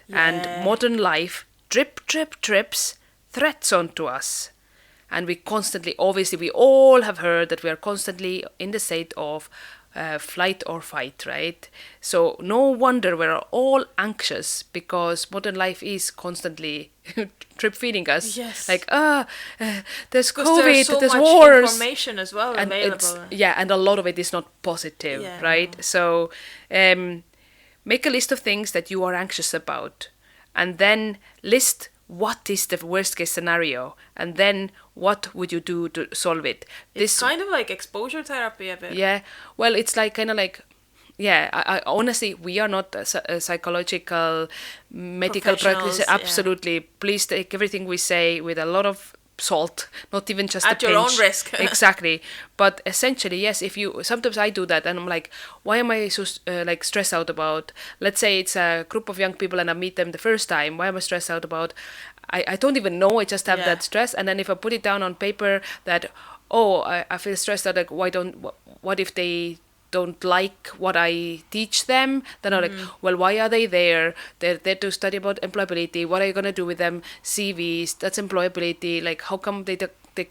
And modern life drips threats onto us. And we constantly, obviously, we all have heard that we are constantly in the state of flight or fight, right? So no wonder we're all anxious, because modern life is constantly drip feeding us. Yes. Like, there's Because COVID, there's so much wars. information as well And available. and a lot of it is not positive, Yeah, right? no. So make a list of things that you are anxious about, and then list what is the worst case scenario, and then what would you do to solve it. It's kind of like exposure therapy a bit. Yeah, well, it's like kind of like, I honestly, we are not a psychological medical practice. Professionals, Absolutely, please take everything we say with a lot of salt, not even just At a your own pinch. risk. Exactly. But essentially, yes, if you, sometimes I do that and I'm like, why am I so like stressed out about, let's say it's a group of young people and I meet them the first time, why am I stressed out about, I don't even know, I just have that stress. And then if I put it down on paper that, I feel stressed out, like, what if they don't like what I teach them? Then I'm like, well, why are they there? They're there to study about employability. What are you going to do with them? CVs, that's employability. Like, how come they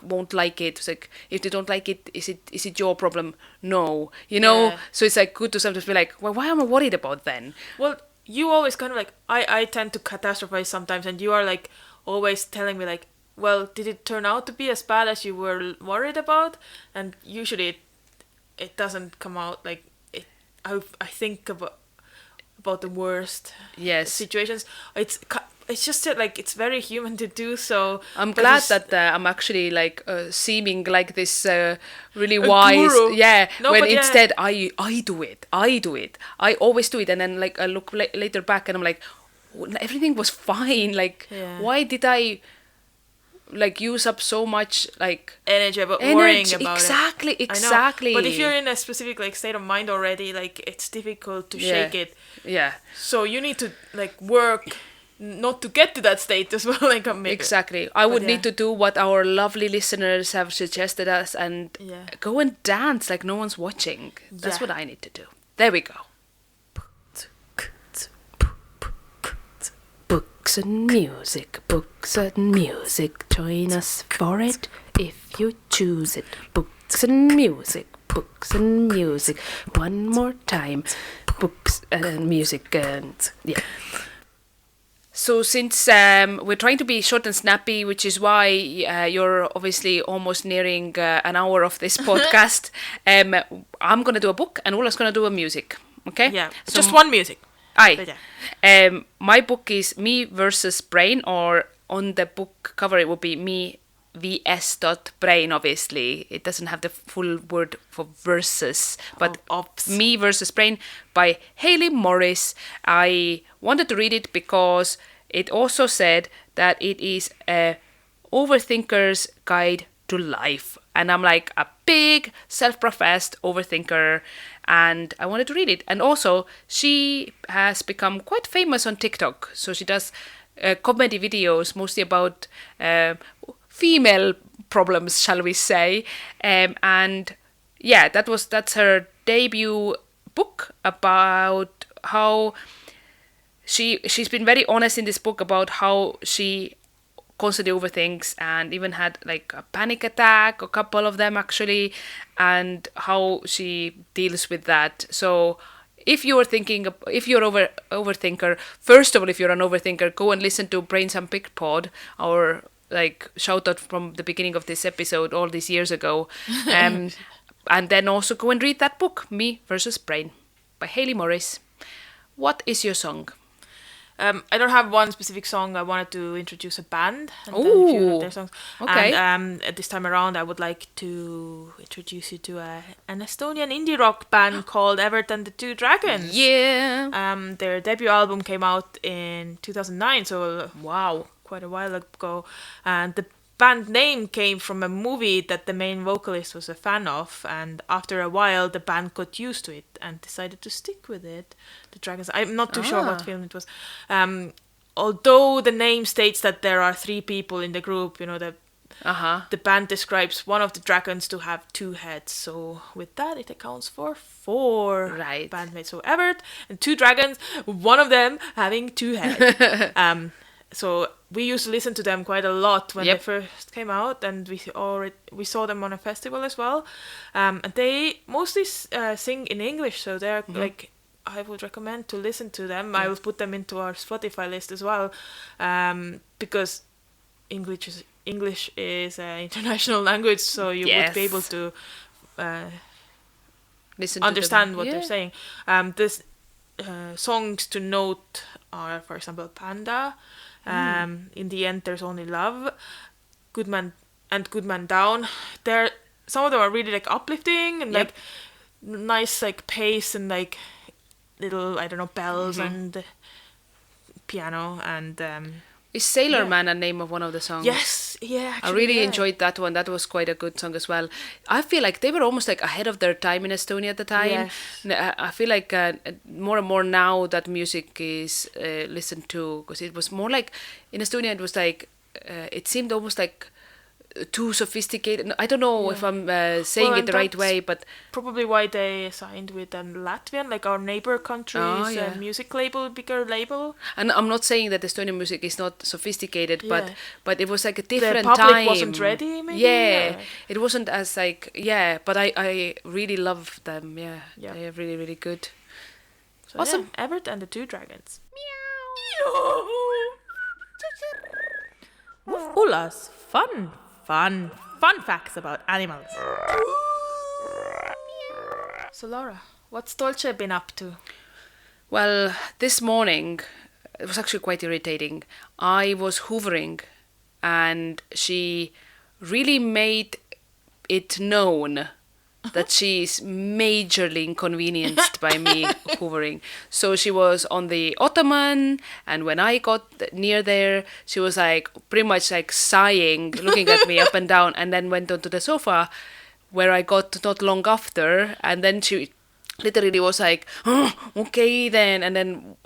won't like it? It's like, if they don't like it, is it your problem? No. Yeah. So it's like good to sometimes be like, well, why am I worried about then? Well, you always kind of like, I tend to catastrophize sometimes, and you are like always telling me like, well, did it turn out to be as bad as you were worried about? And usually it doesn't come out like it. I think about the worst situations. It's just that, like, it's very human to do so. I'm but glad it's- that I'm actually like seeming like this really wise, guru. No, when but yeah. instead I do it. I always do it, and then like I look later back and I'm like, everything was fine. Like, why did I like use up so much like energy about worrying about exactly it. exactly I know. But if you're in a specific like state of mind already, like, it's difficult to shake it. Yeah, So you need to like work not to get to that state as well. Like, exactly. I would yeah. need to do what our lovely listeners have suggested us and go and dance like no one's watching. That's what I need to do. There we go. Books and music, join us for it if you choose it. Books and music, one more time. Books and music, and So since we're trying to be short and snappy, which is why you're obviously almost nearing an hour of this podcast, I'm going to do a book and Ula's going to do a music, okay? Yeah, So just one music. Aye. Yeah. My book is Me versus Brain, or on the book cover it would be Me vs. Brain, obviously. It doesn't have the full word for versus, but Me versus Brain by Hayley Morris. I wanted to read it because it also said that it is a overthinker's guide to life. And I'm like a big self-professed overthinker, and I wanted to read it. And also, she has become quite famous on TikTok. So she does comedy videos, mostly about female problems, shall we say. And yeah, that's her debut book about how she's been very honest in this book about how she constantly overthinks and even had like a panic attack, a couple of them actually, and how she deals with that. So if you're overthinker, first of all, if you're an overthinker, go and listen to Brains Unpicked Pod, our like shout out from the beginning of this episode all these years ago. And then also go and read that book, Me versus Brain, by Haley Morris. What is your song? I don't have one specific song. I wanted to introduce a band and then a few of their songs. Okay. And this time around, I would like to introduce you to an Estonian indie rock band called Evert and the Two Dragons. Yeah. Their debut album came out in 2009, so Wow. quite a while ago. And the band name came from a movie that the main vocalist was a fan of, and after a while the band got used to it and decided to stick with it. The Dragons. I'm not too sure what film it was. Although the name states that there are 3 people in the group, the band describes one of the dragons to have 2 heads. So with that, it accounts for 4 Right. bandmates. So Evert and 2 dragons, one of them having 2 heads. So we used to listen to them quite a lot when they first came out, and we saw them on a festival as well. And they mostly sing in English, so they're like, I would recommend to listen to them. I will put them into our Spotify list as well, because English is an international language, so you would be able to listen to understand them. what they're saying. This songs to note are, for example, Panda. In the end, there's only love. Good Man and Good Man Down. Some of them are really like uplifting and like nice like pace and like little, I don't know, bells and piano and Is Sailor Man a name of one of the songs? yes, yeah. I really enjoyed that one. That was quite a good song as well. I feel like they were almost like ahead of their time in Estonia at the time. Yes. I feel like more and more now that music is listened to, because it was more like in Estonia it was like it seemed almost like too sophisticated. I don't know if I'm saying it the right way, but probably why they signed with Latvian, like our neighbor country's music label, bigger label. and I'm not saying that Estonian music is not sophisticated, but it was like a different the public time. wasn't ready, maybe. Yeah, it wasn't as like but I really love them. Yeah, they're really really good. So, Awesome. Evert and the Two Dragons. Ulla's fun facts about animals. So Laura, what's Dolce been up to? Well, this morning it was actually quite irritating. I was hoovering, and she really made it known that she's majorly inconvenienced by me hoovering. So she was on the ottoman, and when I got near there, she was like pretty much like sighing, looking at me up and down, and then went onto the sofa where I got not long after, and then she literally was like, oh, okay then, and then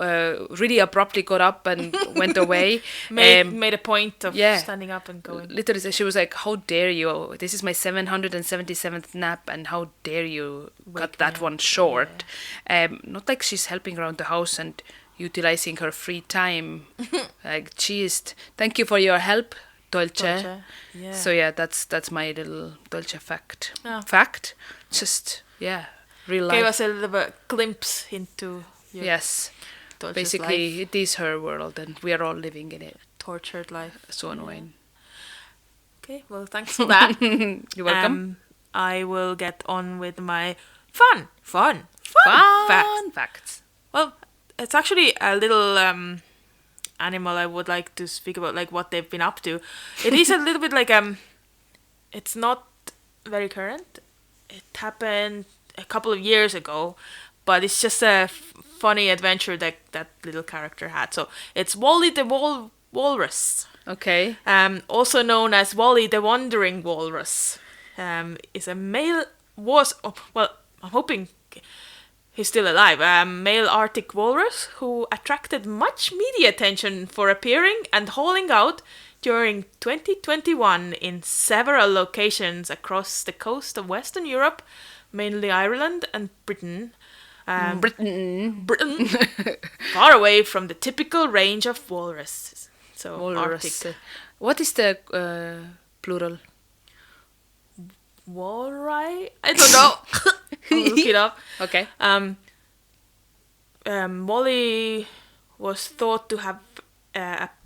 really abruptly got up and went away. Made a point of standing up and going. Literally, she was like, how dare you, this is my 777th nap, and how dare you cut that one short. Not like she's helping around the house and utilizing her free time. Like, geez, thank you for your help, Dolce. Yeah. So yeah, that's my little Dolce fact. Oh. Fact? Just, real life. Gave us a little bit glimpse into your Yes. Dolce's Basically, life. it is her world, and we are all living in it. Tortured life. So annoying. Okay, well, thanks for that. You're welcome. I will get on with my fun facts. Well, it's actually a little animal I would like to speak about, like what they've been up to. It is a little bit like it's not very current. It happened a couple of years ago, but it's just a funny adventure that little character had. So it's Wally the Walrus. Okay. Also known as Wally the Wandering Walrus. Is a male I'm hoping he's still alive. Male Arctic walrus who attracted much media attention for appearing and hauling out during 2021 in several locations across the coast of Western Europe, mainly Ireland and Britain. Britain, far away from the typical range of walruses. So Walrus. Arctic. What is the plural? Walrus? I don't know. I'll look it up. Okay. Wally was thought to have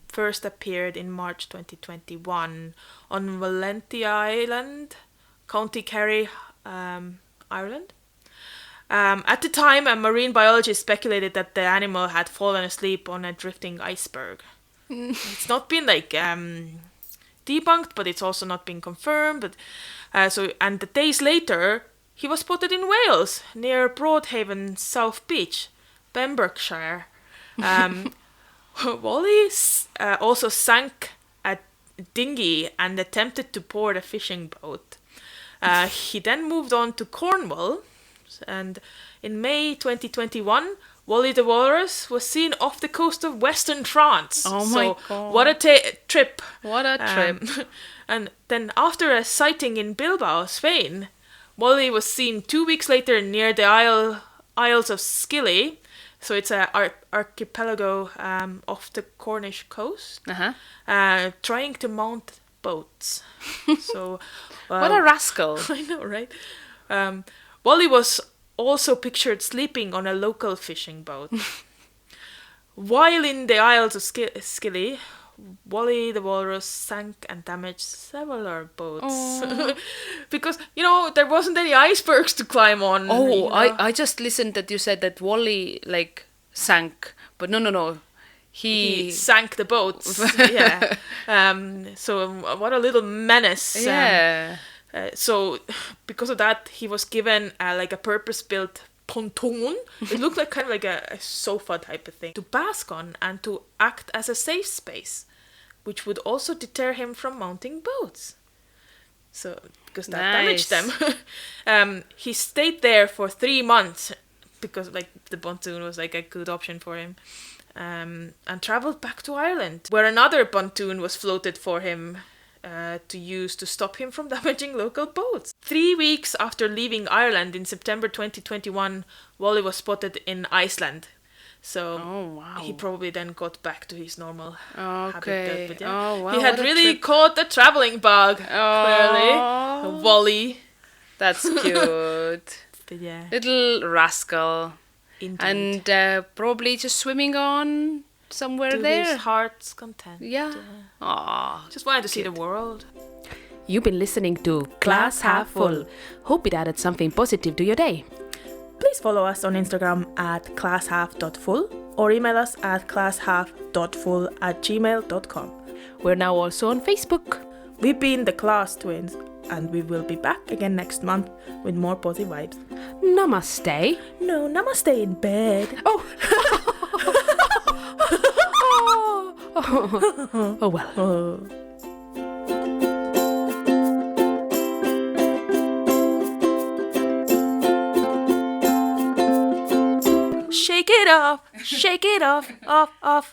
first appeared in March 2021 on Valentia Island, County Kerry, Ireland. At the time, a marine biologist speculated that the animal had fallen asleep on a drifting iceberg. It's not been debunked, but it's also not been confirmed. But and the days later, he was spotted in Wales near Broadhaven South Beach, Pembrokeshire. Wally also sank a dinghy and attempted to board a fishing boat. He then moved on to Cornwall, and in May 2021, Wally the Walrus was seen off the coast of Western France. Oh my God. What a trip. What a trip. And then after a sighting in Bilbao, Spain, Wally was seen 2 weeks later near the Isles of Scilly. So it's an archipelago off the Cornish coast, trying to mount boats. So What a rascal. I know, right? Wally was also pictured sleeping on a local fishing boat. While in the Isles of Scilly, Wally the Walrus sank and damaged several boats. Because, there wasn't any icebergs to climb on. Oh, I just listened that you said that Wally, sank. But no. He sank the boats. Yeah. So what a little menace. Yeah. So because of that, he was given a purpose-built pontoon. It looked kind of like a sofa type of thing to bask on and to act as a safe space, which would also deter him from mounting boats. So because that damaged them. He stayed there for 3 months because the pontoon was a good option for him. And travelled back to Ireland, where another pontoon was floated for him to use to stop him from damaging local boats. 3 weeks after leaving Ireland in September 2021, Wally was spotted in Iceland. So he probably then got back to his normal habitat. But he had really caught the travelling bug, clearly. Wally. That's cute. But yeah. Little rascal. Indeed. And probably just swimming on somewhere to there. his heart's content. Yeah. Aww. Just wanted to see the world. You've been listening to Glass Half Full. Hope it added something positive to your day. Please follow us on Instagram at classhalf.full or email us at classhalf.full@gmail.com. We're now also on Facebook. We've been the Klaas twins, and we will be back again next month with more positive vibes. Namaste. No, namaste in bed. Oh. Oh well. Shake it off, off.